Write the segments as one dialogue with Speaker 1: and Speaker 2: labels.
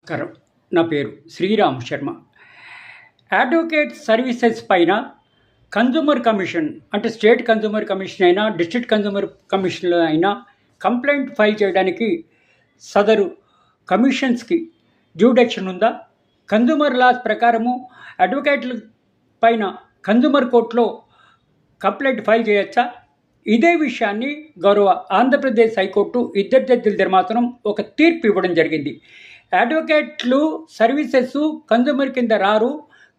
Speaker 1: నమస్కారం. నా పేరు శ్రీరామ్ శర్మ. అడ్వకేట్ సర్వీసెస్ పైన కన్జ్యూమర్ కమిషన్ అంటే స్టేట్ కన్జ్యూమర్ కమిషన్ అయినా డిస్ట్రిక్ట్ కన్జ్యూమర్ కమిషన్లో అయినా కంప్లైంట్ ఫైల్ చేయడానికి సదరు కమిషన్స్కి జ్యూడిక్షన్ ఉందా? కన్జ్యూమర్ లాస్ ప్రకారము అడ్వకేట్ల పైన కన్జ్యూమర్ కోర్టులో కంప్లైంట్ ఫైల్ చేయొచ్చా? ఇదే విషయాన్ని గౌరవ ఆంధ్రప్రదేశ్ హైకోర్టు ఇద్దరు జడ్జిల మాత్రం ఒక తీర్పు ఇవ్వడం జరిగింది. అడ్వకేట్లు సర్వీసెస్ కన్జ్యూమర్ కింద రారు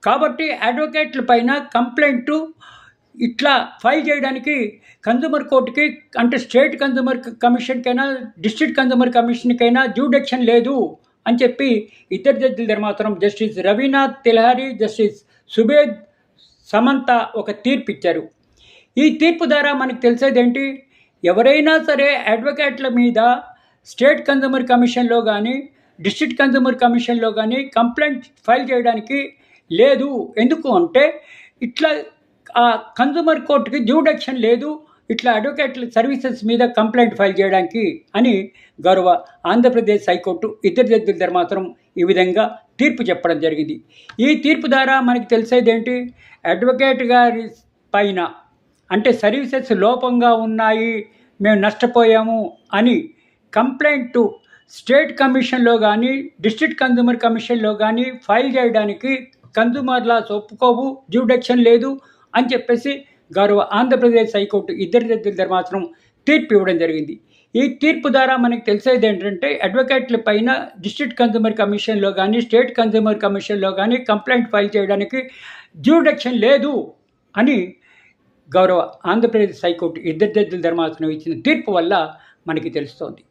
Speaker 1: కాబట్టి అడ్వకేట్ల పైన కంప్లైంట్ ఇట్లా ఫైల్ చేయడానికి కన్జ్యూమర్ కోర్టుకి అంటే స్టేట్ కన్జ్యూమర్ కమిషన్కైనా డిస్ట్రిక్ట్ కన్జ్యూమర్ కమిషన్కైనా జ్యూడిక్షన్ లేదు అని చెప్పి ఇద్దరు జడ్జిల మాత్రం జస్టిస్ రవీనాథ్ తిలహరి, జస్టిస్ సుబేద్ సమంత ఒక తీర్పు ఇచ్చారు. ఈ తీర్పు ద్వారా మనకు తెలిసేదేంటి, ఎవరైనా సరే అడ్వకేట్ల మీద స్టేట్ కన్జ్యూమర్ కమిషన్లో కానీ డిస్ట్రిక్ట్ కన్జ్యూమర్ కమిషన్లో కానీ కంప్లైంట్ ఫైల్ చేయడానికి లేదు. ఎందుకు అంటే ఇట్లా ఆ కన్జ్యూమర్ కోర్టుకి జ్యూడిక్షన్ లేదు ఇట్లా అడ్వకేట్ల సర్వీసెస్ మీద కంప్లైంట్ ఫైల్ చేయడానికి అని గౌరవ ఆంధ్రప్రదేశ్ హైకోర్టు ఇద్దరు జడ్జిల మాత్రం ఈ విధంగా తీర్పు చెప్పడం జరిగింది. ఈ తీర్పు ద్వారా మనకి తెలిసేదేంటి, అడ్వకేట్ గారి పైన అంటే సర్వీసెస్ లోపంగా ఉన్నాయి, మేము నష్టపోయాము అని కంప్లైంట్ స్టేట్ కమిషన్లో కానీ డిస్ట్రిక్ట్ కన్జ్యూమర్ కమిషన్లో కానీ ఫైల్ చేయడానికి కన్జ్యూమర్ లాస్ ఒప్పుకోవు, జ్యూడిక్షన్ లేదు అని చెప్పేసి గౌరవ ఆంధ్రప్రదేశ్ హైకోర్టు ఇద్దరు జడ్జిల మాత్రం తీర్పు ఇవ్వడం జరిగింది. ఈ తీర్పు ద్వారా మనకు తెలిసేది ఏంటంటే అడ్వకేట్ల పైన డిస్ట్రిక్ట్ కన్జ్యూమర్ కమిషన్లో కానీ స్టేట్ కన్జ్యూమర్ కమిషన్లో కానీ కంప్లైంట్ ఫైల్ చేయడానికి జ్యూడిక్షన్ లేదు అని గౌరవ ఆంధ్రప్రదేశ్ హైకోర్టు ఇద్దరు జడ్జిల మాత్రం ఇచ్చిన తీర్పు వల్ల మనకి తెలుస్తోంది.